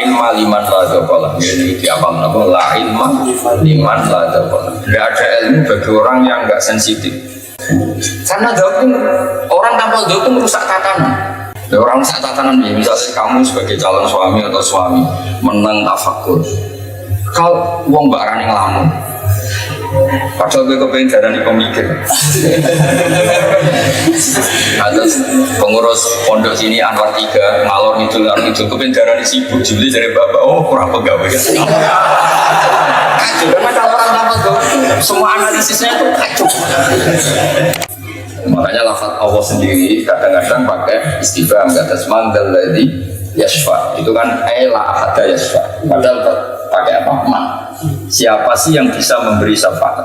ilma liman la dzaqala. Jadi diapal napa la ilma liman la dzaqala. Tidak ada ilmu bagi orang yang enggak sensitif. Karena dzaqin orang tanpa dzaqin merusak tatanan. Orang rusak tatanan ya, misalnya kamu sebagai calon suami atau suami menang tafakur. Kalau uang barang yang ngelamun, padahal gue kepengen darani pemikir. Ada pengurus pondok sini Anwar 3 ngalor itu kepengen darani sibuk Juli dari bapak. Oh kurang pegawai. Kacau karena kalau orang tanpa semua analisisnya itu kacau. Makanya lafaz Allah sendiri kadang-kadang pakai istifham kata semanggal dari yasfa. Itu kan la ada yasfa. Padahal pakai apa? Man. Siapa sih yang bisa memberi syafaat?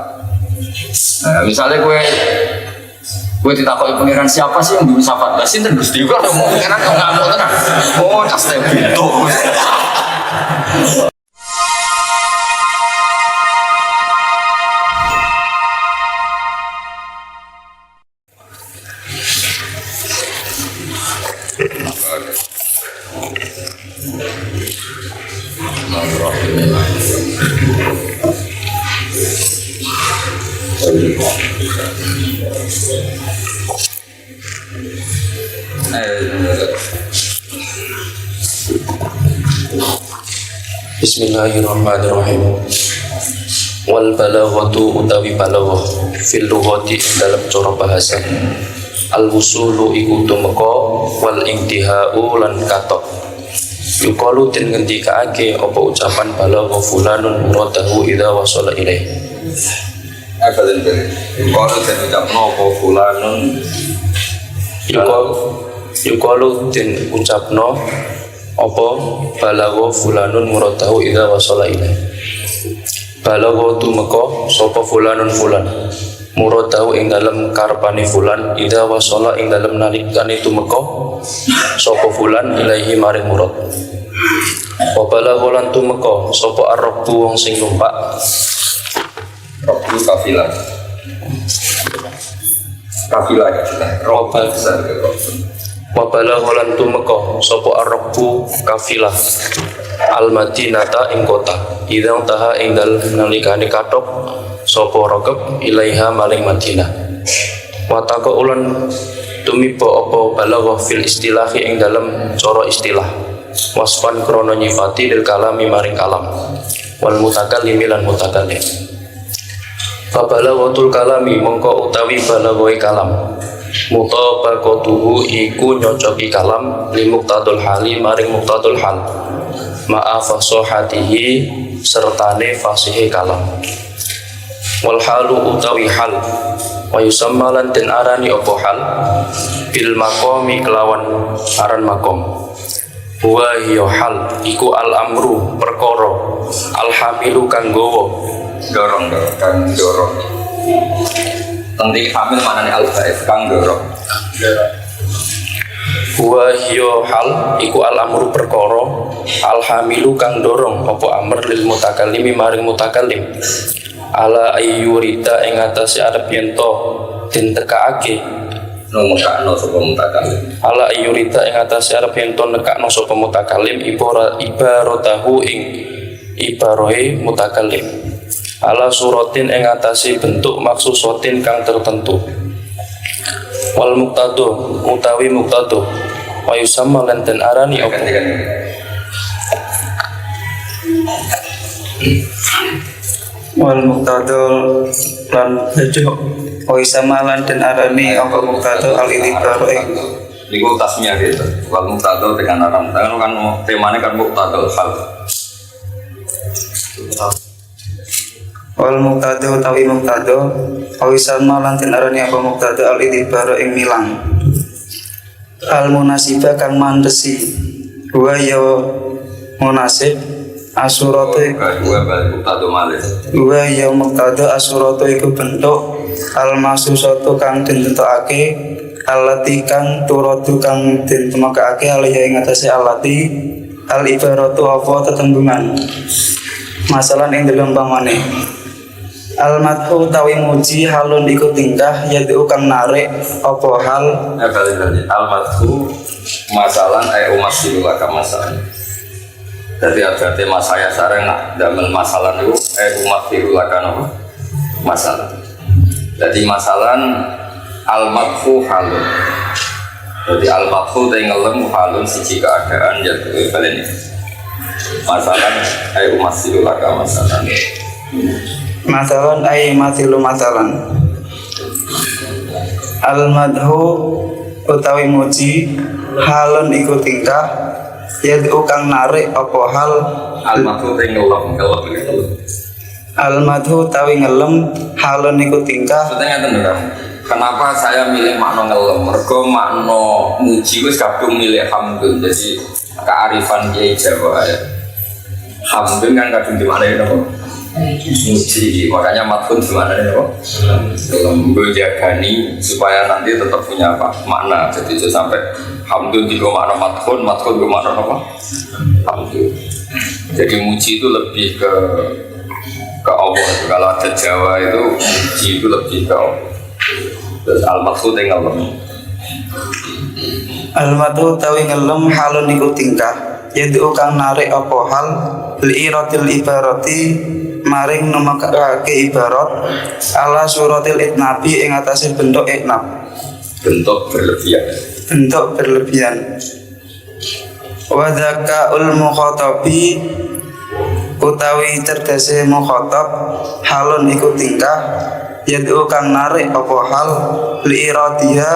Nah, misalnya gue ditakoi pengiran siapa sih yang bisa syafaat? Lah sinten Gusti kok mau pengiran kok enggak mau tenan. Oh, tas itu. Bismillahirrahmanirrahim. Wal balaghatu utawi balaghah fil lughati dalam cara bahasa. Al wusulu iku tumeka wal intihau lan katok. Yuqalu den ngendikaake apa ucapan balagha fulanun muradahu idza wasala ilaih. Akalen beri. Yuqalu den ucapno apa fulanun Yuqalu den ucapno apa balagha fulanun muradahu idza wasala ilaih. Balagha tumeka sapa fulanun fulan muradahu ing dalem karepane fulan idza wasala ing dalem nalikane tumeka sapa fulan ilaihi maring murad. Wabala lan tumeka sapa ar-rabbu wong sing numpak. Rabbu kafilah. Kafilah ya. Robal besar ke Rabbu. Wabala lan tumeka sapa ar-rabbu kafilah al-madinata ing kota. Idang taha ing dalem nalikane kathok sapa raqab ilaiha maring Madinah. Wataka ulan tumiba apa balagha fil istilahi ing dalem cara istilah. Wasfan krono nyifati lil kalami maring kalam wal mutakallimi lan mutakallim. Fabalaghatul kalami mongko utawi balaghae kalam mutabaqatuhu iku nyocoki kalam li muqtadul hali maring muqtadul hal ma'a fasahatihi sertane fasihe kalam. Wal halu utawi hal wa yusamma lan den arani apa hal bil maqami kelawan aran maqam. Wa hiya hal iku al amru perkara al hamilu kang gawa dorong kang dorong. Tentang hamil manane al baif kang dorong. Wa hiya hal iku al amru perkara al hamilu kang dorong apa amr lil mutakallimi maring mutakallim ala ayyurita ing atase arep yen to den tekaake Nomokakno sapa mutakalim. Ala ayyurita ing atase arep yen to nekakno sapa mutakalim ibaratahu ing ibarahe mutakallim. Ala suratin ing atase bentuk maksusatin kang tertentu. Wal muqtadu utawi muqtadu wa yusamma lan den arani apa? Wal muqtadu lan bejo wa yusamma lan den arani apa muqtadu al itibaru ing niku tasmiyah gitu. Wal muqtadu dengan aram. Kan temanya kan muqtadul hal. Wal muqtadu utawi muqtadu awisan lan den arani apa muqtadu al itibaru ing milang al munasibah kang mandesi wa ya munasib asuratu wa bal muqtadu malih wa ya muqtadu asuratu iku bentuk al masusatu kang den tetokake alati kang turatu kang den temokake alih ing atase alati al ibaratu apa tetembungan masalah ing dalam pamane. Al-madhu tawi muji halun iku tingkah yaitu kang narik apa hal al-madhu masalan umat silaka masalan Jadi ada tema saya sekarang nak damel masalah itu umat firulakan apa? Masalah. Jadi masalah al-madhu halun. Jadi al-madhu tengelem halun siji keadaan yaitu kalian ini. Masalah umat firulakan masalah. Masalan ay matilu masalan. Al-madhu utawi muji halun iku tingkah yaitu kang narik apa hal Al-madhu tengelem itu. al-madhu tawi ngelem halun iku tingkah. Maksudnya ngeten. Kenapa saya milih makna ngelem? Mergo makna muji wis kadung milih hamdun. Jadi kearifan Kiai Jawa ya. Hamdun kan kadung di mana itu? Muji. Makanya madhun di mana itu? Lembu jagani supaya nanti tetap punya apa? Makna. Jadi sampai hamdun di makna madhun di makna apa? Hamdun. Jadi muji itu lebih ke Allah. Kalau ada Jawa itu muji itu lebih ke Allah. Terus al-madhu ngelem. Al-madhu tawi ngelem halun iku tingkah yaitu kang narik apa hal li'iratil ibarati maring numakake ibarat ala suratil itnabi ing atase bentuk itnab, Bentuk berlebihan. bentuk berlebihan. Wa dzakaul mukhatabi utawi cerdase mukhatab halun iku tingkah yaitu kang narik apa hal li'iradiha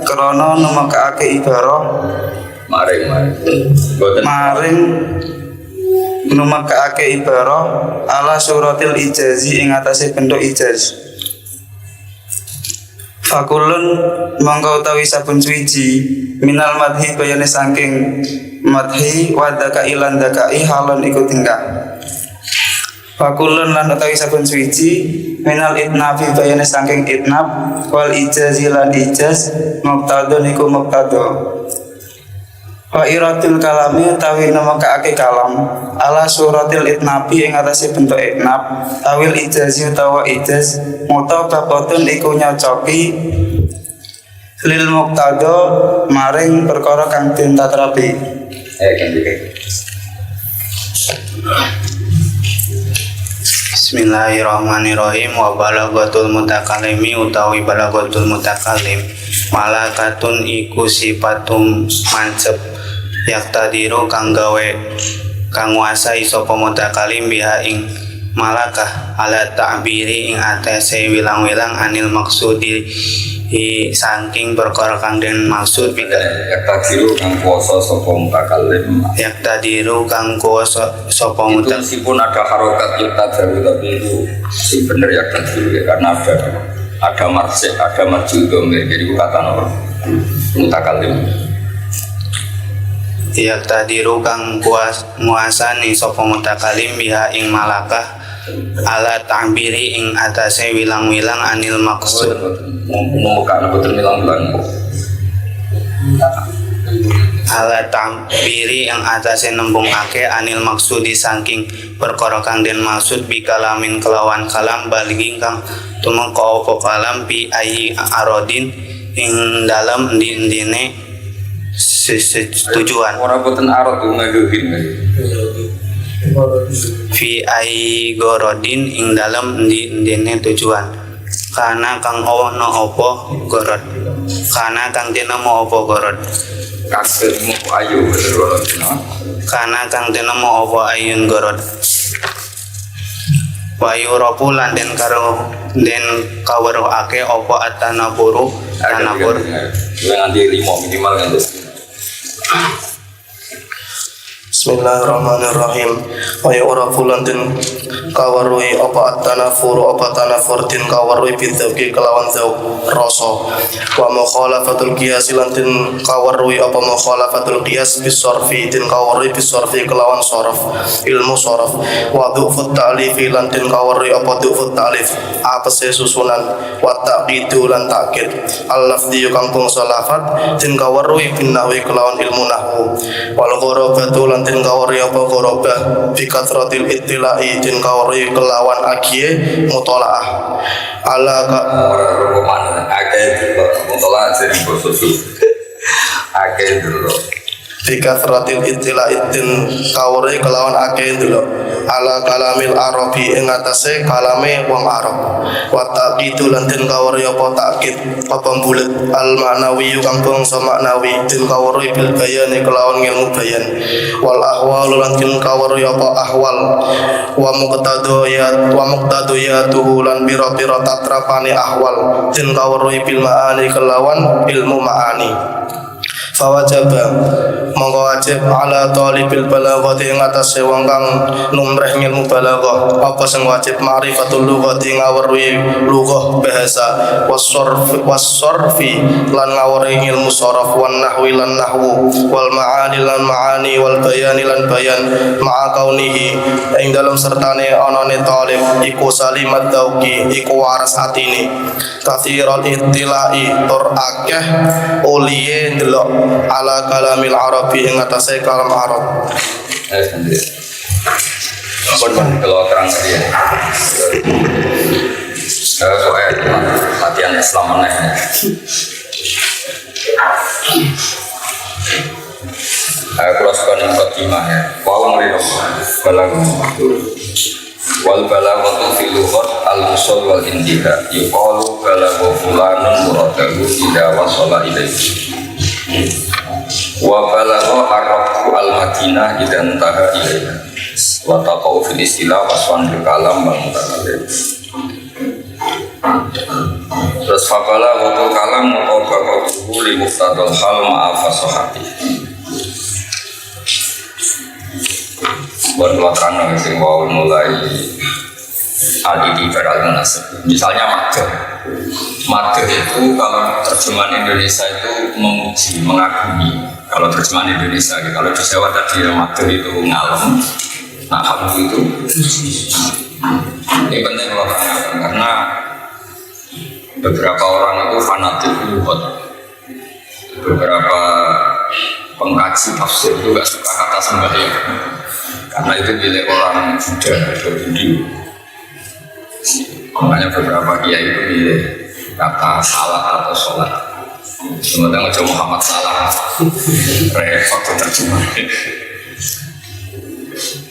krana numakake ibarah maring numakake ibarah ala suratil ijazi ing atase bentuk ijaz. Fakulun mangka utawi sabun suwiji minal madhi bayane saking madhi wa daka ilan dakai halon iku tingkah. Fakulun lan utawi sabun suwiji minal itnafi bayane saking itnaf wal ijazi lan ijaz muqtadun iku muqtado. Wa iratul kalami tawi nemokake kalam ala suratil itnabi ing atase bentuk itnab tawil ijazi utawa ijaz mutabaqatun iku nyocoki lil muqtada maring perkara kang den tatrapi. Bismillahirrahmanirrahim. Wa balagatul mutakallimi utawi balagatul mutakallim malakatun iku sifatum manseb yaktadiru kang gawe kang nguasai sapa mutakallim biha ing malakah ala ta'biri ing atase wilang-wilang anil maksudi saking perkara kang den maksud bika yaktadiru kang kuasa sapa mutakallim yaktadiru kang kuasa sapa mutakallim. Meskipun ada harokat yaktadiru tapi itu si bener yaktadiru ya, karena ada marsi, ada marji domir, jadi kata nomor mutakallim. Yaktadiru kang nguasani sapa mutakallim biha ing malakah ala ta'biri ing atase wilang-wilang anil maksud Membuka betul bilang-bilang ala ta'biri ing atase nembungake anil maksudi saking perkara kang den maksud bi kalamin kelawan kalam baliging kang tumengko apa kalam bi ayi arodin ing dalam endi-endine tujuan. Orang boten arot tuh ngajuhin Fi ai gorodin ing dalam endi-endine tujuan. Kana kang ono apa gorod. Kana kang dinamo apa gorod. Kasemu ayu betul. Kana kang dinamo apa ayun gorod. Wayu ropu lan den karo den kaweruhake apa atanapuru tanapur. Nganti 5 minimal nganti. Bismillahirrahmanirrahim. Wa yu'rafu lan den kawarui apa at-tanafuru apa tanafur den kawarui bidzauqi kelawan zauq rasa. Wa mukhalafatul qiyas lan den kawarui apa mukhalafatul qiyas bisarfi den kawarui bisarfi kelawan saraf ilmu saraf. Wa du'fut ta'lifi lan den kawarui apa du'fut ta'lif apa susunan wa taqidu lan takkid al-lafzi kang bangsa lafat den kawarui bin nahwi kelawan ilmu nahwu. Wal ghurabatu lan den kawari apa ghurabah bi kathratil ittila'i den kawari kelawan agie mutalaah ala ka rokoman akeh dulu mutalaah jadi khusus akeh dulu bikathratil ittila'idin kawre kelawan akeh ndelok ala kalamil arabi ing atase kalame wong Arab wa taqidu lan den kawre apa takkid apa bulet al maknawi kang bangsa maknawi den kawre bil bayane kelawan ilmu bayan wal ahwal lan den kawre apa ahwal wa muqtadiyatuhu lan bira-bira tatrapane ahwal den kawre bil maani kelawan ilmu maani fawajaba mongko wajib ala talibil balaghati ing atase wong kang numreh ilmu balaghah apa sing wajib ma'rifatul lughati ngawruhi lughah bahasa was-sarfi lan ngawruhi ilmu saraf wan nahwi lan nahwu wal ma'ani lan ma'ani wal bayani lan bayan ma'a kaunihi ing dalam sertane anane talib iku salimat dauqi iku waras atine kathiral ittilai tur akeh uliye ndelok ala kalamil arabi ing atase kalam Arab. Ampun kalau terang tadi ya. Soalnya latihan Islam meneh. Kalau sekarang khotimah ya, wawang lidah balang wal balaghatu fil lughat al usul wal intiha yuqalu balagha fulanun muradahu idza wasala ilaihi wa balagha arrafu al madinah idza intaha ilaiha wa taqau fil istilah waswan bil kalam wal mutakallim. Terus fabala wa kalam mutabaqatuhu li muqtadal hal ma'a fasahati. Buat belakang sing mau mulai adidi beral munasib. Misalnya madah itu kalau terjemahan Indonesia itu memuji, mengagumi. Kalau terjemahan Indonesia, kalau di Jawa tadi ya madah itu ngalem, nah hamdu itu ini penting belakang karena beberapa orang itu fanatik lugat, beberapa pengkaji tafsir itu gak suka kata sembahyang. Karena itu milik orang Buddha atau Hindu. Makanya beberapa kiai itu milih kata salah atau sholat. Sementara Nabi Muhammad salah, repot terjemah.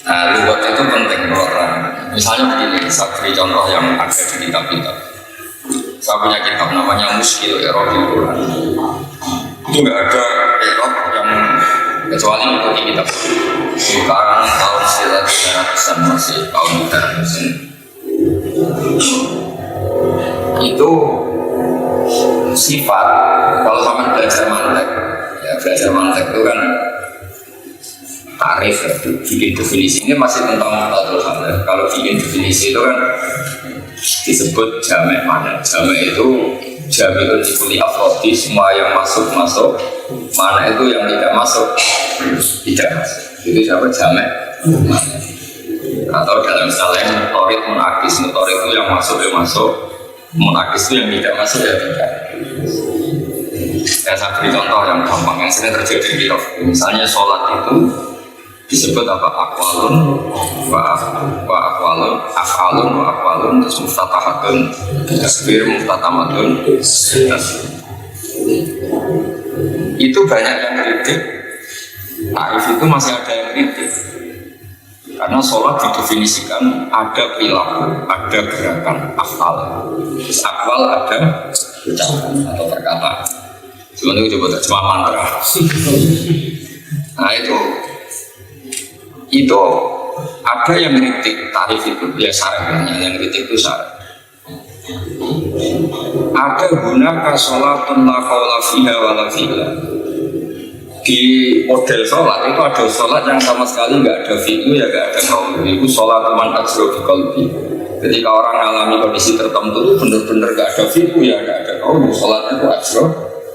Nah, lugat itu penting orang. Misalnya begini, saya beri contoh yang ada di kitab-kitab. Saya punya kitab namanya Muskil Erobil Quran. Itu nggak ada erot yang kecuali mengikuti kitab. Sekarang tahun sekitar 300-an masih tahun 300-an. Itu sifat kalau sama belajar mantek, ya belajar mantek itu kan tarif ya, bikin definisi ini masih tentang muqtadul hal. Kalau bikin definisi itu kan disebut jamek mana? Jamek itu jamek itu dikuli afrodi, semua yang masuk mana itu yang tidak masuk tidak masuk. Itu siapa jamek mana? Atau dalam istilah mutorid munakis, mutorid itu yang masuk ya masuk, munakis itu yang tidak masuk ya tidak. Saya beri contoh yang gampang yang sering terjadi di misalnya sholat itu disebut apa akwalun wa akwalun terus muftatahatun tasbir muftatamatun itu banyak yang kritik. Arif itu masih ada yang kritik karena sholat didefinisikan ada perilaku, ada gerakan afal, terus akwal ada ucapan atau perkataan. Cuma itu coba terjemah mantra. Nah itu ada yang kritik tarif itu ya syaratnya yang kritik itu syarat. Ada guna sholatun la qawla fiha wa la fi'la. Di model sholat itu ada sholat yang sama sekali nggak ada fi'lu ya nggak ada qaul. Itu sholat man ajro bi qalbi. Ketika orang mengalami kondisi tertentu itu benar-benar nggak ada fi'lu ya nggak ada qaul. Sholat itu ajro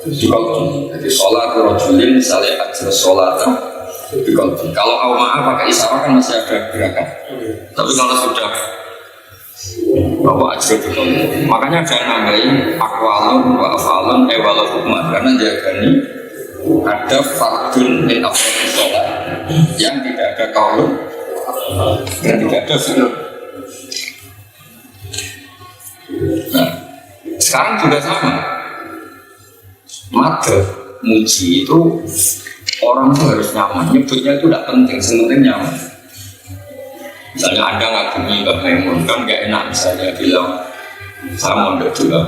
bi qalbi. Jadi sholat rajulin misalnya ajro sholat bi qalbi. Kalau awma'ah pakai isyarat kan masih ada gerakan. Tapi kalau sudah bahwa ajro bi qalbi, makanya jangan nambahin akwalun wa afalun walau hukman karena jagani ada fardun min afdhalis sholat yang tidak ada qaul dan tidak ada fi'il. Nah, sekarang juga sama. Madah muji itu orang itu harus nyaman. Nyebutnya itu tidak penting, sebenarnya nyaman. Misalnya Anda ngagumi Mbak Maimun, kan gak enak misalnya bilang saya mau dulu.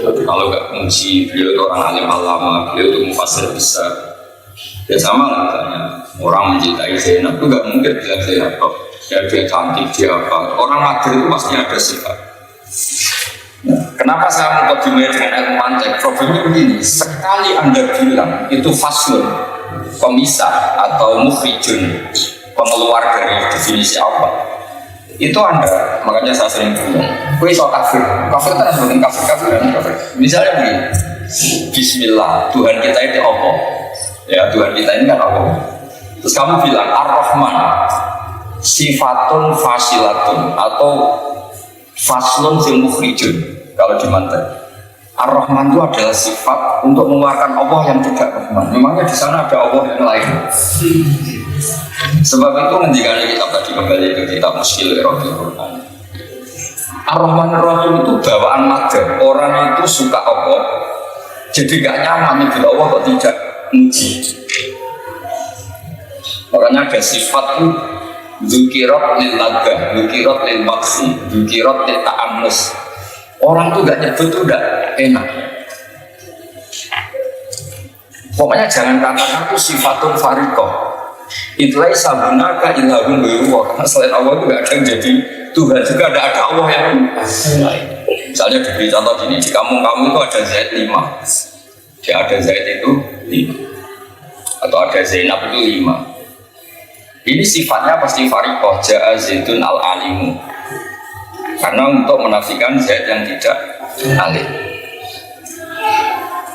Kalau gak muji beliau itu orang alim alama, beliau itu mufassir besar. Ya sama lah misalnya orang mencintai Zainab itu gak mungkin bilang Zainab kok ya dia cantik, dia apa. Orang Madrid itu pasti ada sifat. Nah, kenapa saya mau dimulai dengan ilmu mantek? Problemnya begini, sekali Anda bilang itu faslun, pemisah atau mukhrijun, pengeluar dari definisi apa, itu Anda, makanya saya sering bilang kue so kafir kan sebutin kafir. Misalnya begini, Bismillah, Tuhan kita itu apa? Ya Tuhan kita ini kan Allah. Terus kamu bilang Ar-Rahman sifatun fasilatun atau faslun sing mukhrijun. Kalau di mantek Ar-Rahman itu adalah sifat untuk mengeluarkan Allah yang tidak Rahman. Memangnya di sana ada Allah yang lain. Sebab itu menjadikan kita tadi kembali ke kitab Mushkil Iradil Quran. Ar-Rahman Ar-Rahim itu bawaan madar. Orang itu suka Allah, jadi gak nyaman bila Allah kok tidak muji. Makanya ada sifat itu Dzukirat lil ladah, dzukirat lil maksi, dzukirat lil ta'annus. Orang tuh gak nyebut tuh udah enak. Pokoknya jangan katakan itu sifatun fariqah. Itulah sabunaka ilahun biruwa. Karena selain Allah itu gak ada yang jadi Tuhan juga, ada Allah yang lain. Misalnya diberi contoh gini, di kampung-kampung itu ada Zaid 5. Ya ada Zaid itu 5. Atau ada Zainab itu 5. Ini sifatnya pasti fariqah, ja'a Zaidun al-alimu. Karena untuk menafikan Zaid yang tidak alim.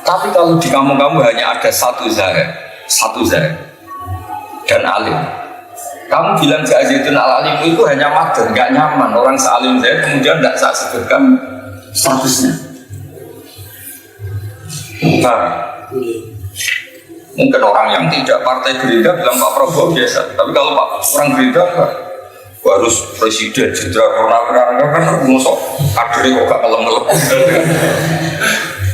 Tapi kalau di kamu hanya ada satu Zaid dan alim, kamu bilang ja'a Zaidun al-alimu itu hanya mager, nggak nyaman. Orang sealim Zaid kemudian tidak saya sebutkan statusnya. Nah, mungkin orang yang tidak partai Gerindra bilang Pak Prabowo biasa, tapi kalau Pak orang Gerindra enggak, harus presiden, jenderal, purnawirawan kan ngosok kadernya kok gak ngelem-ngelem.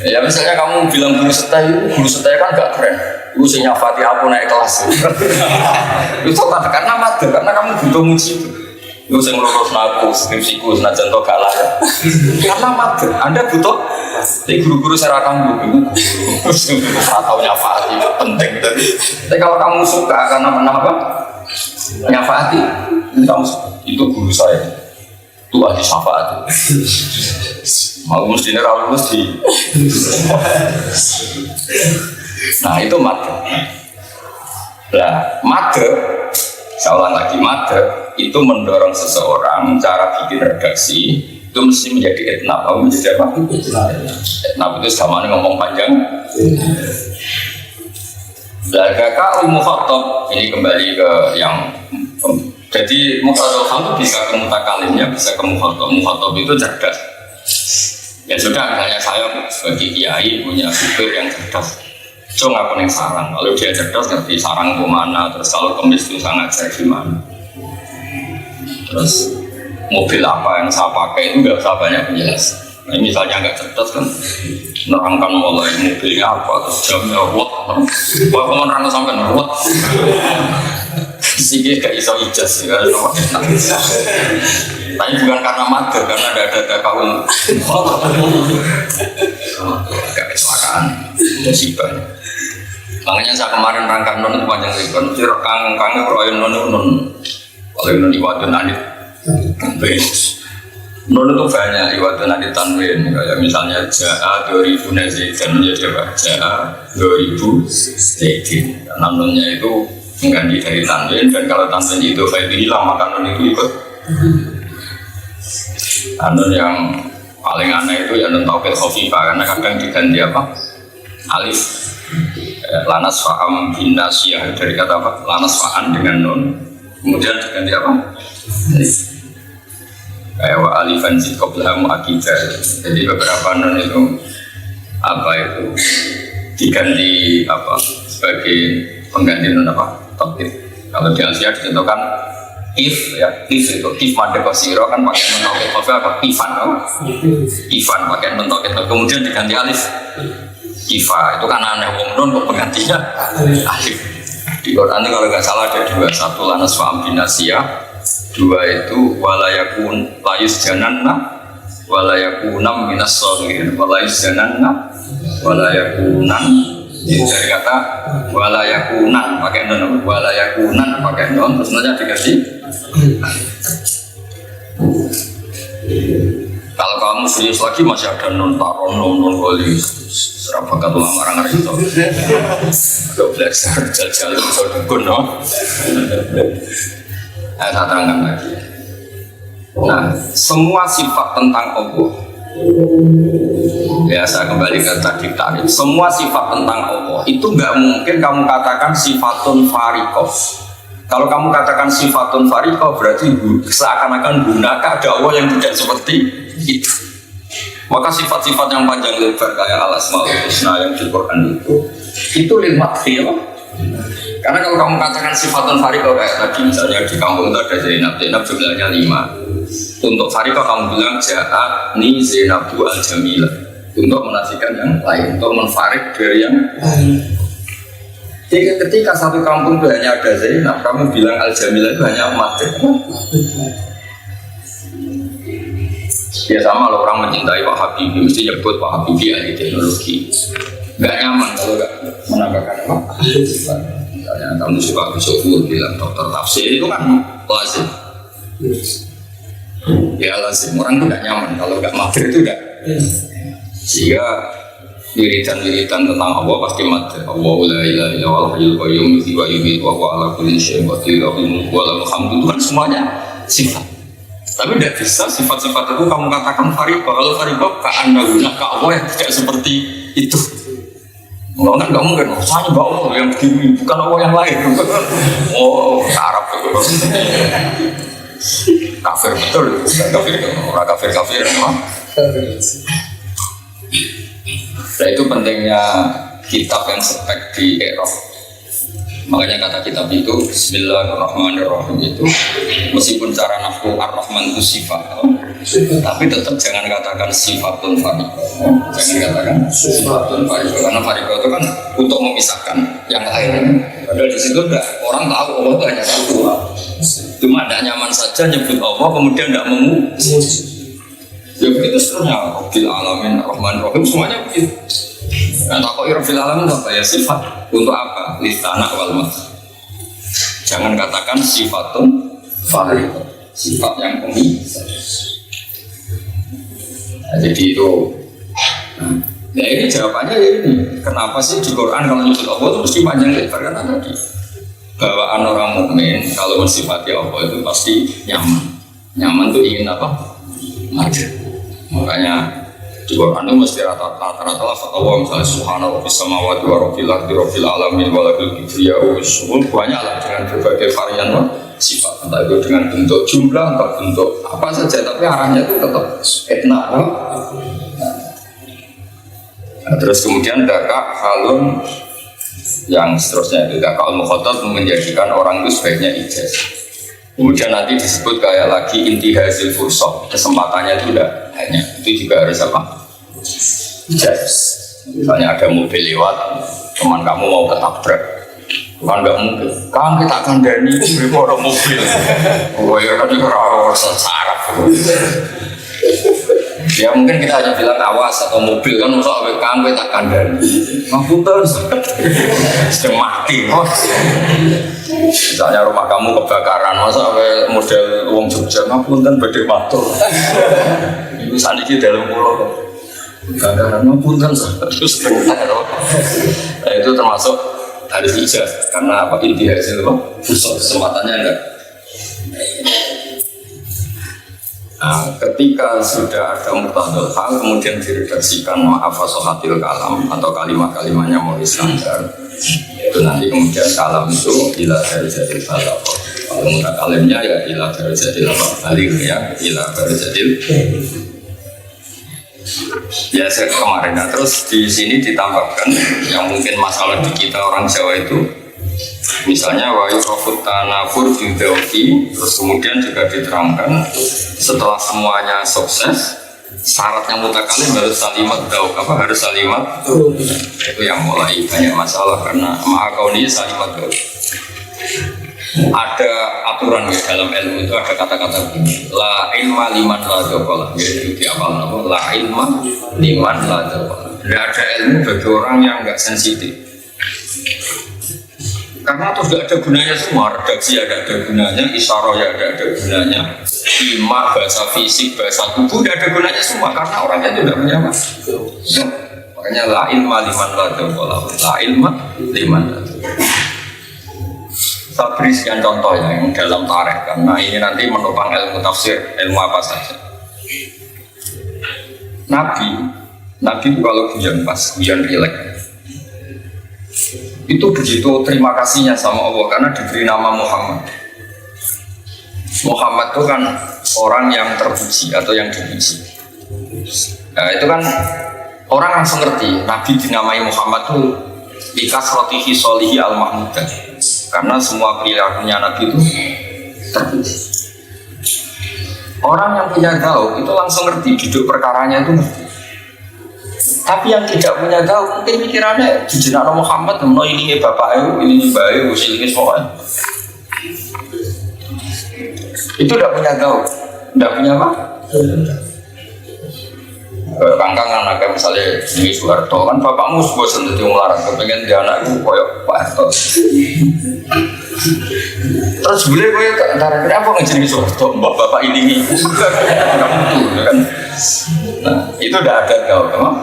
Ya misalnya kamu bilang guru setai kan gak keren, guru sing nyafati aku naik kelas. Itu karena mager, karena kamu butuh muji itu. Lu sing lulus aku skripsiku senajan to gak layak. Karena mager, Anda butuh guru-guru serakan guru atau nyafati penting. Tapi kalau kamu suka karena kenapa? Nyafati, kamu itu guru saya. Itu ahli syafaat. Mau mesti lulus di. Nah itu mager. Lah mager, saya ulang lagi, mager itu mendorong seseorang cara bikin redaksi itu mesti menjadi etnab. Kamu menjadi apa? Etnab itu sama ngomong panjang. Kakak Mukhatab ini kembali ke yang jadi Mukhatab itu bisa ke mutakalimnya, bisa ke Mukhatab. Mukhatab itu cerdas. Ya sudah, misalnya saya sebagai kiai punya supir yang cerdas. So ngaku yang sarang. Kalau dia cerdas ngerti sarang ke mana, terus kalau kemis itu sangat saya gimana. Terus mobil apa yang saya pakai itu nggak usah banyak penjelasan. Nah, misalnya nggak cerdas kan, nerangkan mulai mobilnya apa, terus jamnya what, menerang sampai what, sih gak iso ijaz ya, tapi bukan karena mager, karena ada kaum agak kecelakaan, musibah. Makanya saya kemarin rangkan non itu panjang lebar, mesti kang royen non, kalau non iwadun anit, non itu banyak iwadun anit tanwin, kayak misalnya jaa 2000 nazidin menjadi apa? Jaa 2000 zaidin, karena nonnya itu mengganti dari tanwin, dan kalau tanwin itu hilang maka non itu ikut. Non yang paling aneh itu ya non taukil khafifah, karena kadang diganti apa? Alif. Lanas fa'am binasiyah dari kata apa? Lanas fa'an dengan nun, kemudian diganti apa? Kayak wa alifan zid qablaha mu'akidah. Jadi beberapa nun itu apa itu diganti apa sebagai pengganti nun apa? Taukid. Kalau di Asia dicontohkan if ya, if itu if made kosiro kan pakai nun taukid apa? Ifan, ifan pakai nun taukid, kemudian diganti alif. Ifa itu kan aneh wong nun kok penggantinya alif. Di Quran itu kalau nggak salah ada dua, satu lanas fa'am binasiyah, dua itu walayakun layus jananna walayakunam minas solihin walayus jananna walayakunan. Jadi dari kata walayakunan pakai non, walayakunan pakai non, terus nanti dikasih. Kalau kamu serius lagi masih ada non taron, non goli, serabakat ulama orang itu. Gak belajar jajal itu dukun, no. Saya terangkan lagi. Nah, semua sifat tentang Allah. Ya, saya kembali ke tadi tarif. Semua sifat tentang Allah itu nggak mungkin kamu katakan sifatun farikoh. Kalau kamu katakan sifatun farikoh berarti seakan-akan gunakan ada Allah yang tidak seperti itu. Maka sifat-sifat yang panjang lebar kayak al-asmaul husna yang di Quran itu lil madhiyah. Karena kalau kamu katakan sifatun farikoh kayak tadi misalnya di kampung itu ada Zainab jumlahnya 5. Untuk farikoh kamu bilang ja'ani Zainabu al-Jamilah untuk menafikan yang lain, untuk menfarik dari yang lain. Jadi ketika satu kampung itu hanya ada Zainab, kamu bilang al-Jamilah itu hanya madhiyah. Ya sama loh, orang mencintai Pak Habibie mesti nyebut Pak Habibie ahli teknologi. Nggak nyaman kalau nggak menambahkan apa? Misalnya kamu suka Syukur bilang dokter tafsir itu kan lazim. Ya lazim, orang itu nggak nyaman kalau nggak madhir itu nggak. Sehingga wiridan-wiridan tentang Allah pasti madhir. Allahu la ilaha illa huwal hayyul qayyum wa yumiitu wa huwa ala kulli syai'in qadir wa lahul hamdu, itu kan semuanya sifat. Tapi tidak bisa sifat-sifat itu kamu katakan farikoh. Kalau farikoh ka'anna guna ka Allah yang tidak seperti itu. Kalau kan nggak mungkin, saya mbak Allah yang begini, bukan Allah yang lain. Oh, Arab itu kafir betul, bukan kafir, orang kafir memang. Nah itu pentingnya kitab yang spek di Eropa. Makanya kata kitab itu Bismillahirrahmanirrahim itu meskipun cara nafku Ar-Rahman itu sifat, tapi tetap jangan katakan sifatun farikoh. Jangan katakan sifatun farikoh karena farikoh itu kan untuk memisahkan yang lain. Padahal di situ orang tahu Allah itu hanya satu. Cuma tidak nyaman saja nyebut Allah kemudian tidak memuji. Ya begitu seterusnya. Rabbil alamin Ar-Rahman Rahim semuanya begitu. Nah, takut Rabbil alamin apa ya sifat untuk apa? Listana wal mat. Jangan katakan sifatun farikoh, sifat yang pemisah. Nah, jadi itu. Nah ini jawabannya ya ini. Kenapa sih di Quran kalau nyebut Allah itu mesti panjang lebar? Karena tadi bawaan orang mukmin kalau mensifati Allah itu pasti nyaman. Nyaman tuh ingin apa? Madhir. Makanya di Quran itu mesti rata-rata lafaz Allah misalnya subhanallah fis samawati wa rabbil ardi rabbil alamin wa lakil kibriya banyak lah dengan berbagai varian sifat, entah itu dengan bentuk jumlah atau bentuk apa saja, tapi arahnya itu tetap etna. Nah, terus kemudian daka halun yang seterusnya itu daka al-mukhatab menjadikan orang itu sebaiknya ijaz. Kemudian nanti disebut kayak lagi intihazil fursah, kesempatannya itu udah hanya itu juga harus apa? Ijaz. Misalnya ada mobil lewat, teman kamu mau ketabrak, kan nggak mungkin. Kan kita kandani beri mobil. Oh ya kan itu rasa sarap. Ya mungkin kita hanya bilang awas atau mobil kan usah kamu tak kandani. Ngapunten, sedang mati. Misalnya rumah kamu kebakaran, masa model wong Jogja ngapunten badhe matur. Iku saniki dalam pulau kebakaran ngapunten terus bentar. Nah itu termasuk harus ijaz karena apa inti hasil apa? Kesempatannya enggak. Nah, ketika sudah ada muhtadul hal kemudian diredaksikan ma'afasohatil kalam atau kalimat-kalimatnya mau standar, itu nanti kemudian kalam itu ila dari jadil balagh. Kalau mutakalimnya ya ila dari jadil balik ya ila dari jadil. Ya saya kemarin terus di sini ditambahkan yang mungkin masalah di kita orang Jawa itu misalnya wa yurafut tanafur bidawki, terus kemudian juga diterangkan setelah semuanya sukses syaratnya mutakalim harus salimat dauk, apa harus salimat itu yang mulai banyak masalah karena ma'akauni salimat dauk. Ada aturan ya dalam ilmu itu ada kata-kata begini, la ilma liman la dzaqala, jadi di awal apa la ilma liman la dzaqala. Tidak ada ilmu bagi orang yang enggak sensitif. Karena itu tidak ada gunanya semua, redaksi ada gunanya, isyarah ada gunanya, imak, bahasa fisik, bahasa tubuh tidak ada gunanya semua karena orangnya tidak punya apa. Makanya la ilma liman la dzaqala, la ilma liman la dzaqala. Saya beri sekian contoh ya yang dalam tarikh karena ini nanti menopang ilmu tafsir, ilmu apa saja. Nabi kalau hujan pas, hujan rileks itu begitu terima kasihnya sama Allah karena diberi nama Muhammad. Muhammad itu kan orang yang terpuji atau yang dipuji. Nah, itu kan orang langsung ngerti Nabi dinamai Muhammad itu bikasrotihi solihi al-mahmudah karena semua perilakunya Nabi itu terpuji. Orang yang punya gaul itu langsung ngerti duduk perkaranya itu ngerti. Tapi yang tidak punya gaul mungkin pikirannya di jenaka Muhammad ini bapak ini bayi ini soal itu tidak punya gaul, tidak punya apa? Kangkang anaknya misalnya di Soeharto kan bapakmu bosan jadi melarang kepengen dia anakku koyok Pak Harto terus boleh koyok antara apa ngejenis Soeharto bapak ini kan nah itu udah ada kau emang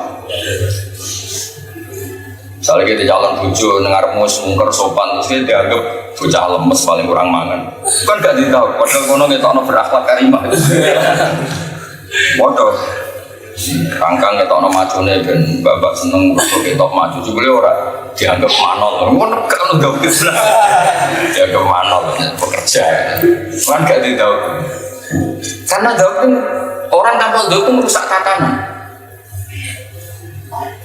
misalnya kita jalan bujo dengar mus mungker sopan terus kita dianggap bocah lemes paling kurang mangan kan gak ditahu padahal kono kita ono berakhlak karimah bodoh kangkang kita ono macune dan bapak seneng untuk kita maju juga orang dianggap manol kan kan udah gitu dianggap manol pekerja kan gak ditahu karena dapin orang tanpa dapin merusak tatanan.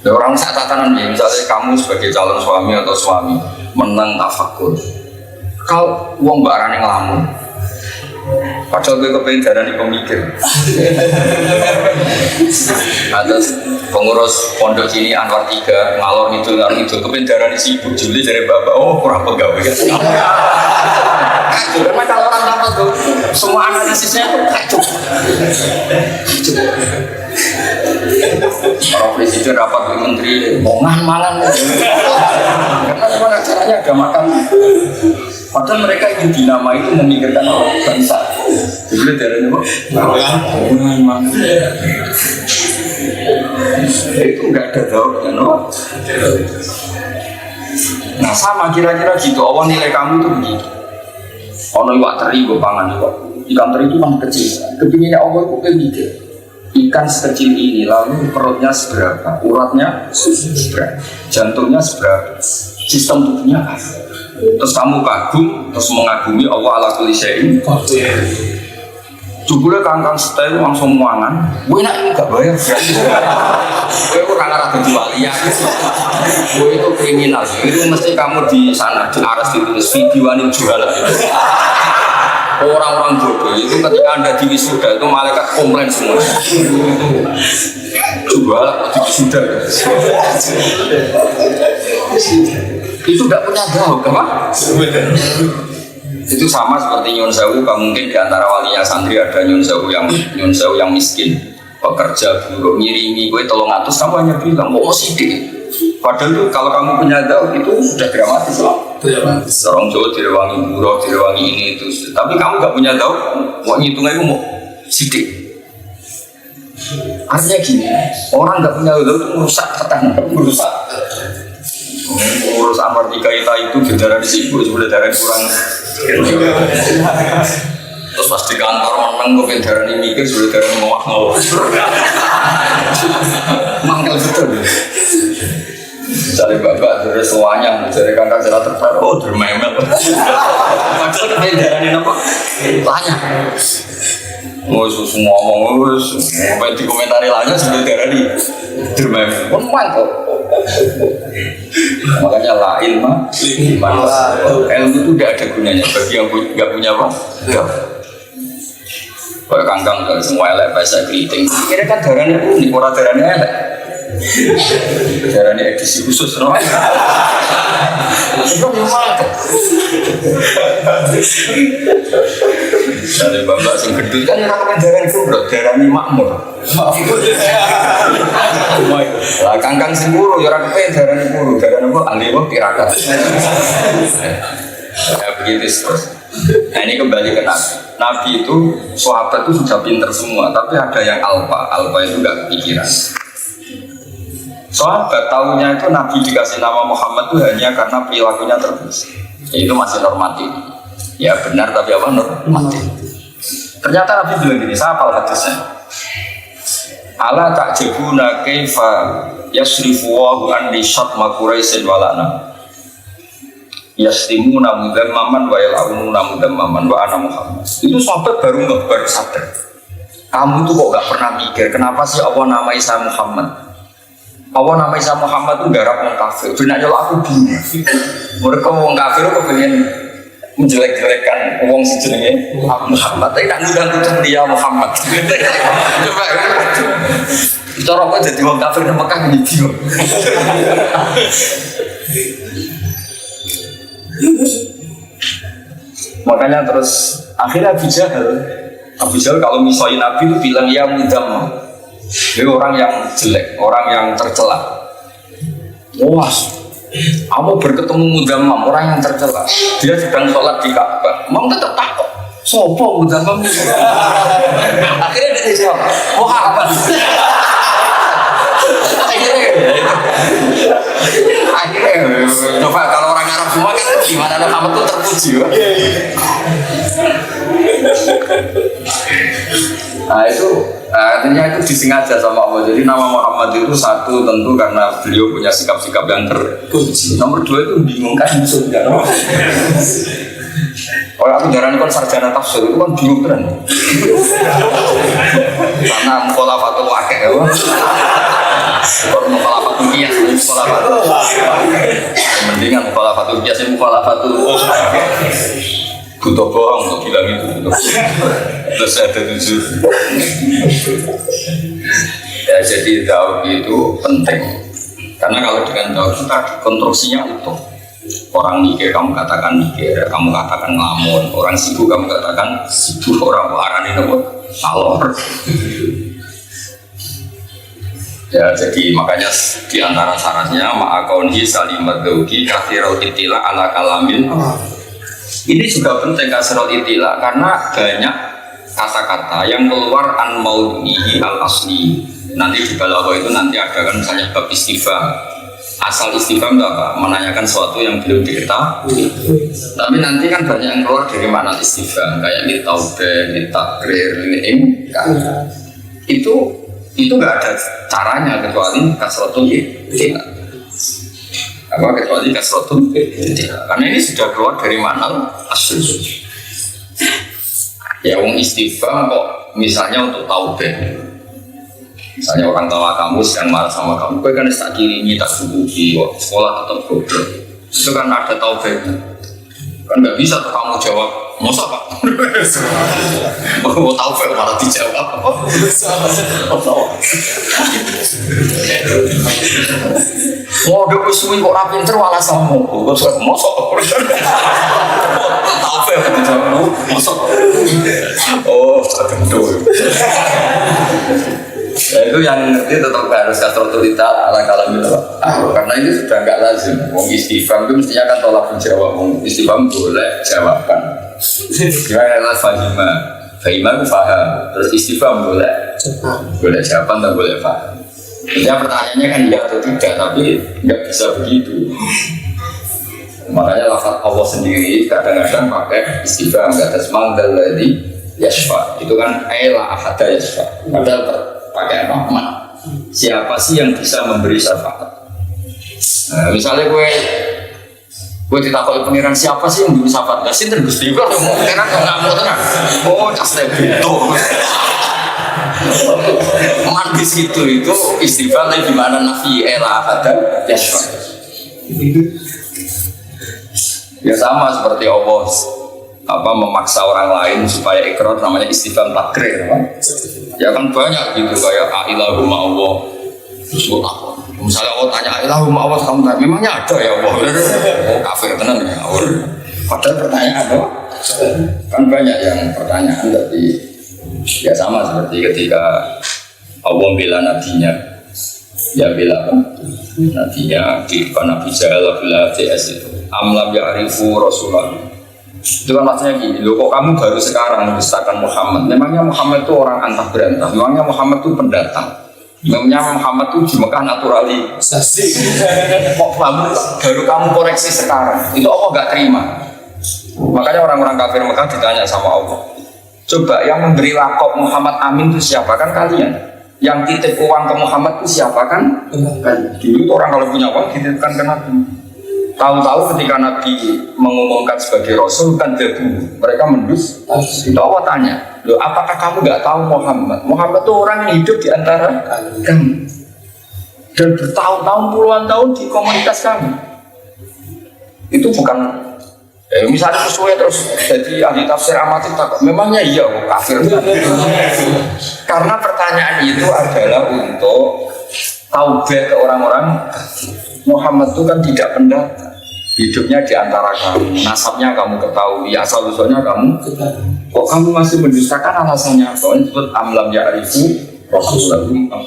Orang rusak tatanan ya misalnya kamu sebagai calon suami atau suami menang tafakur kau uang barang yang ngelamun padahal gue kepengen darah pemikir atas pengurus pondok sini Anwar 3 ngalor itu kepengen darah sibuk Juli dari bapak oh kurang pegawai ya kacau karena kalau orang tanpa tuh semua analisisnya tuh kacau orang presiden rapat dengan menteri mangan karena memang acaranya ada makan padahal mereka ingin dinama itu memikirkan orang bangsa jadi darahnya mangan itu enggak ada tahu kan nah sama kira-kira gitu Allah nilai kamu itu begitu ono iwak teri gue pangan ikan teri itu kan kecil kepinginnya Allah itu kayak gitu ikan sekecil ini lalu perutnya seberapa, uratnya seberapa, jantungnya seberapa, sistem tubuhnya apa? Terus kamu kagum, terus mengagumi Allah ala kulli syai'in qadir. Jebule kangkang setel langsung muangan, gue enak ini gak bayar gratis. Gue kurang arah dadi wali ya. Gue itu kriminal, itu mesti kamu di sana di aras ditulis videoan jualan. Orang-orang bodoh itu ketika anda di wisuda itu malaikat komplain semua jual di wisuda itu tidak punya gaul apa? Itu sama seperti Nyun Sewu mungkin di antara walinya santri ada Nyun Sewu yang miskin pekerja buruh ngiringi gue 300 kamu hanya bilang mau sidik padahal itu kalau kamu punya gaul itu sudah dramatis loh orang Jawa direwangi buruh, direwangi ini itu tapi kamu gak punya gaul mau ngitungnya itu mau sidik artinya gini orang gak punya gaul itu merusak tatanan merusak urus Anwar 3 itu darah di situ sebenarnya darah kurang terus pas di kantor menang gue darah ini mikir sudah darah ngawak mangkel betul cari bapak dari semuanya cari kangkang secara terbaru oh dermemel padahal kepengen darah ini apa tanya mau susu ngomong sampai dikomentari lainnya sudah darah ini dermemel pun mantap makanya la ilma ilmu itu tidak ada gunanya bagi yang nggak punya apa? Kayak kangkang kalau semua elek bahasa keriting. Kira kan darahnya unik, orang darahnya elek. Darahnya edisi khusus, no? Itu gimana? Dari bapak sing gedul kan orang kan darahnya kubro, darahnya makmur. Lah kangkang sing buru, orang kepen darahnya buru, darahnya apa? Ahli apa? Tirakat. Ya begitu terus. Nah ini kembali ke Nabi. Nabi itu, sahabat itu sudah pinter semua, tapi ada yang alpa. Alpa itu gak kepikiran. Sahabat tahunya itu Nabi dikasih nama Muhammad itu hanya karena perilakunya terus. Ya, itu masih normatif. Ya benar tapi apa normatif. Ternyata Nabi bilang gini, saya hafal hadisnya. Ala ta'jabuna kaifa yasrifu wa an syatma Quraisyin walana. Yastimuna mudammaman wa yal'ununa mudammaman wa ana Muhammad. Itu sahabat baru sadar. Kamu tuh kok gak pernah mikir kenapa sih Allah namai saya Muhammad? Allah namai saya Muhammad tuh garap orang kafir. Benar kalau aku bingung. Mereka orang kafir kok pengen menjelek-jelekkan wong si jenenge Muhammad. Tapi tak ngundang dia Muhammad. Coba. Cara kok jadi wong kafir nang Mekah gitu. Makanya terus akhirnya Abu Jahal kalau misalnya Nabi itu bilang ya mudam, dia orang yang jelek, orang yang tercela. Was, kamu berketemu mudam, orang yang tercela. Dia sedang sholat di Ka'bah, mau tetap takut. Sopo mudam? Akhirnya dia jawab, Muhammad. Akhirnya coba kalau orang Arab semua kan gimana Muhammad itu terpuji ya? Nah itu artinya itu disengaja sama Allah. Jadi nama Muhammad itu satu tentu karena beliau punya sikap-sikap yang terpuji. Nomor dua itu membingungkan musuh tidak. Kalau aku jarang kan sarjana tafsir itu kan bingung kan? Karena mukhalafatul waqi' ya. Kalau mukhalafatul qiyas, mukhalafatul mendingan mukhalafatul qiyas, mukhalafatul butuh bohong untuk bilang itu butuh. Terus ada 7. Ya jadi tauhid itu penting. Karena kalau dengan tauhid kita konstruksinya utuh. Orang mikir kamu katakan mikir, kamu katakan ngelamun. Orang sibuk kamu katakan sibuk. Orang warani nopo alor. Ya jadi makanya di antara syaratnya ma'akaunhi salimat dauki kathirul itila ala kalamin. Ini juga penting kasrul itila karena banyak kata-kata yang keluar an maudhihi al asli. Nanti di balaghah itu nanti ada kan misalnya bab istifham. Asal istifham itu apa? Menanyakan sesuatu yang belum diketahui. Tapi nanti kan banyak yang keluar dari makna istifham kayak li taubah, li takrir, li ingkar. Itu nggak ada caranya kecuali kasratul itila. Apa kecuali kasratul itila. Karena ini sudah keluar dari makna asli. Ya wong istifham kok misalnya untuk taubah. Misalnya orang tua kamu sedang marah sama kamu, kau kan tak kirimi, tak subuhi, sekolah tetap bodoh. Itu kan ada taubahnya. Kan nggak bisa tuh kamu jawab, masa pak? Mau taubah malah dijawab. Mau udah kusui kok rapi terwala sama mau, masa? Taubah dijawab, masa? Oh, tentu. Ya itu yang ngerti tetap harus kasrotul itila ala kalamin karena ini sudah nggak lazim. Wong istifham itu mestinya kan tolak menjawab. Wong istifham boleh jawabkan. Gimana fahimah itu faham. Terus istifham boleh jawaban dan boleh faham. Ya pertanyaannya kan iya atau tidak, tapi nggak bisa begitu. Makanya lafaz Allah sendiri kadang-kadang pakai istifham, kata semangdal ladzi yashfa. Itu kan la ahada yashfa. Padahal pakai rahmat. Siapa sih yang bisa memberi syafaat? Nah, misalnya gue ditakoi pengiran siapa sih yang memberi syafaat? Gak sih terus juga mau pengiran nggak mau tenang. Oh casnya itu. Man di situ itu istighfar di mana nafi ela ada yashfa. Ya sama seperti Allah. memaksa orang lain supaya ikrar, namanya istifham takrir. Ya kan banyak gitu kayak ilahumma Allah. Misalnya Allah tanya ilahumma Allah, kamu tanya memangnya ada ya Allah? Oh kafir tenan ya Allah. Padahal pertanyaan apa? Kan banyak yang pertanyaan tapi ya sama seperti ketika Allah bela nabinya, ya bela apa? Nabinya di Nabi Jahal bila CS itu amlam ya'rifu Rasulullah. Itu kan maksudnya gini, loh kok kamu baru sekarang mendustakan Muhammad? Memangnya Muhammad itu orang antah berantah, memangnya Muhammad itu pendatang, memangnya Muhammad itu di Mekah naturalisasi. Kok baru kamu koreksi sekarang? Itu Allah gak terima. Makanya orang-orang kafir Mekah ditanya sama Allah, coba yang memberi lakop Muhammad Amin itu siapa? Kan kalian. Yang titip uang ke Muhammad itu siapa? Kan dulu itu orang kalau punya uang dititipkan ke Nabi. Tahu-tahu ketika Nabi mengumumkan sebagai Rasul kan jadi mereka mendus. Itu Allah tanya, loh apakah kamu nggak tahu Muhammad? Muhammad itu orang yang hidup di antara kamu dan bertahun-tahun puluhan tahun di komunitas kamu. Itu bukan misalnya sesuai terus jadi ahli tafsir amatir takut. Memangnya iya kafir? Karena pertanyaan itu adalah untuk taubat ke orang-orang. Muhammad itu kan tidak pendatang, hidupnya di antara kamu, nasabnya kamu ketahui, asal usulnya kamu ketahui. Kok kamu masih mendustakan alasannya? Kau disebut amlam ya'rifu Rasulullah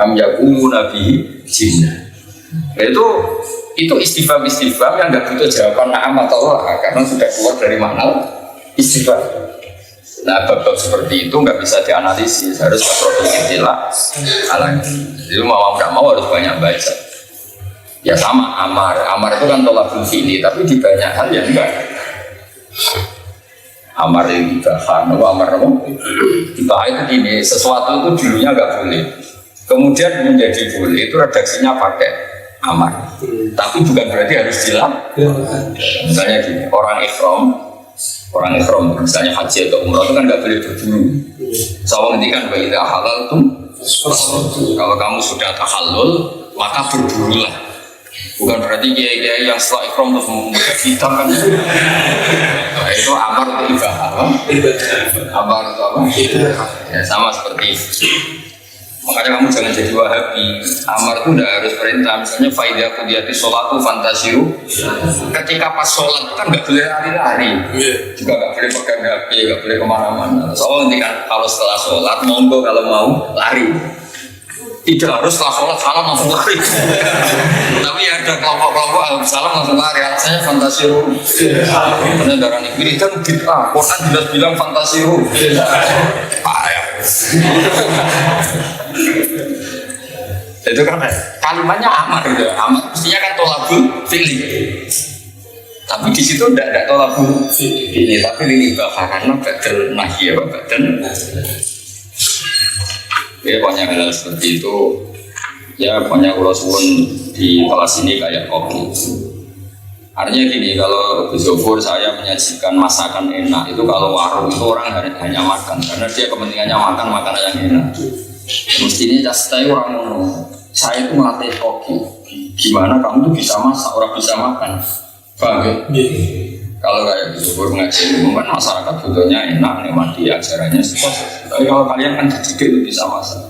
am yakunu nabi jinna. Itu istifham yang nggak butuh jawaban na'am atau Allah karena sudah keluar dari makna istifham. Nah, bab-bab seperti itu nggak bisa dianalisis, harus produktivitas alam. Jadi mau nggak mau harus banyak baca. Ya sama amar itu kan tolakul fi'li, tapi di banyak hal yang enggak. Amar yang dibahas, amar dibahas itu gini, sesuatu itu dulunya nggak boleh, kemudian menjadi boleh, itu redaksinya pakai amar. Tapi bukan berarti harus dilakukan. Misalnya gini, orang ikhram misalnya haji atau umrah itu kan nggak boleh berburu. Soalnya nanti kan bagi halal tuh kalau kamu sudah tahallul maka berburulah. Bukan berarti kiai yang setelah ikhram terus membuka hitam kan. Nah, itu amar untuk ibadah. Amar itu apa? Ya, sama seperti itu. Makanya kamu jangan jadi wahabi. Amar itu tidak harus perintah. Misalnya faidah qudiyati sholatu fantasiru. Ketika pas sholat kan nggak boleh lari-lari, juga nggak boleh pegang HP, nggak boleh kemana-mana. Soalnya nanti kan kalau setelah sholat monggo kalau mau lari. Tidak harus setelah sholat salam langsung lari. Tapi ada kelompok-kelompok salam langsung lari. Alasannya fantasiru. Karena darah ini kan bid'ah. Quran jelas bilang fantasiru. Payah. Itu kan kalimatnya amar gitu. Amar mestinya kan tolabul fi'li. Tapi di situ tidak tolabul fi'li, tapi ini karena badal nahi apa badal. Ya banyak hal seperti itu. Ya banyak kalau suwun di kelas ini kayak kopi. Artinya gini, kalau Gus Zofur saya menyajikan masakan enak, itu kalau warung itu orang hanya makan karena dia kepentingannya makan makanan yang enak. Mestinya jastai orang ngono. Saya itu melatih koki. Gimana kamu tuh bisa masak, orang bisa makan. Paham ya? Kalau kayak Gus Zofur ngaji kan masyarakat butuhnya enak, nikmati ajarannya sukses. Tapi kalau kalian kan dididik itu bisa masak.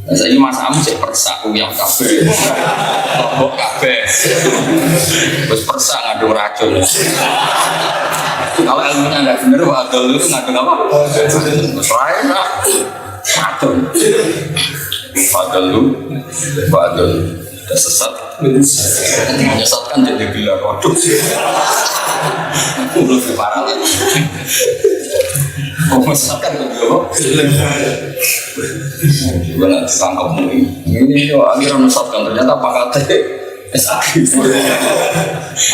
Nah, saya ini masamu cek persak, yang kabeh, lombok kabeh, terus persak ngandung racun. Kalau ilmunya nggak bener, wadul itu ngandung apa? Terus lain lah, racun. Wadul, udah sesat, menyesatkan jadi gila kodok. Aku belum parah lagi. Oh, menyesatkan jadi gimana tangkap ini akhirnya mesatkan ternyata pakatnya sakit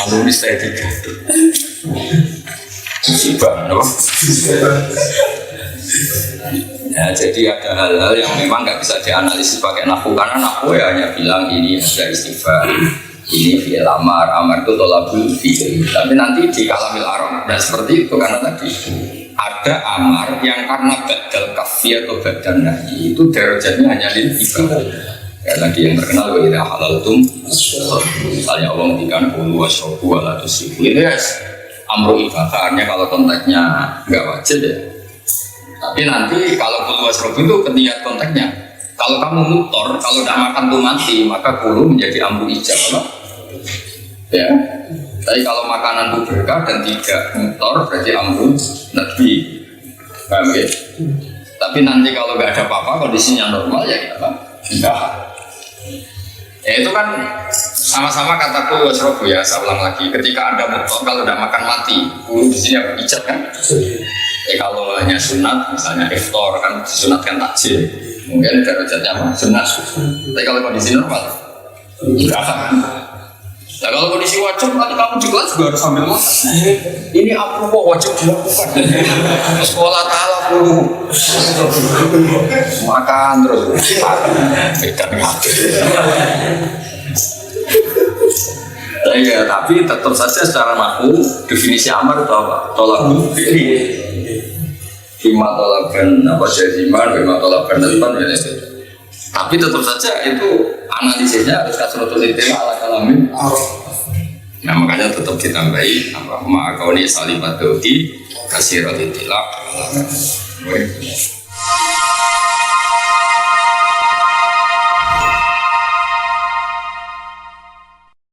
alumni saya tidak musibah ya jadi ada hal-hal yang memang nggak bisa dianalisis pakai nahwu karena nahwu ya hanya bilang ini ada istighfar ini fi'il amar itu tolabul fi'il tapi nanti di kalamil arab tidak seperti itu karena tadi ada amar yang karena badal kafi atau badal nahi itu derajatnya hanya lil ibadah Ya tadi yang terkenal wa halal tum. Misalnya Allah menghentikan kulu wasrobu wala tusibu. Ini guys, amru ibahahannya kalau konteksnya nggak wajib ya. Tapi nanti kalau kulu wasrobu itu ketika konteksnya, kalau kamu mutor, kalau tidak makan tuh mati, maka kulu menjadi amru ijab. Ya. Tapi kalau makanan itu berkah dan tidak mutor berarti amru nadbi. Paham ya? Tapi nanti kalau nggak ada apa-apa, kondisinya normal ya apa? Enggak. Ya itu kan sama-sama kata kulu wasrobu ya. Saya ulang lagi, ketika Anda mutor kalau tidak makan mati, kulu di sini apa? Ijab kan? Kalau hanya sunat, misalnya iftar kan disunatkan takjil, mungkin derajatnya apa? Sunat. Tapi kalau kondisi normal, enggak kan? Nah kalau kondisi wajib, nanti kamu di kelas juga harus sambil makan. Ini apa kok wajib dilakukan? Sekolah ta'ala dulu. Makan terus. Beda ya, tapi tetap saja secara makhluk definisi amar itu apa? Tolak ini. Bima tolakan apa jaziman, bima tolakan depan ya. Tapi tetap saja itu analisisnya harus kasrotul istilah ala kalamin. Nah makanya tetap ditambahi apa ma'akauni salimat dohi kasirul istilah.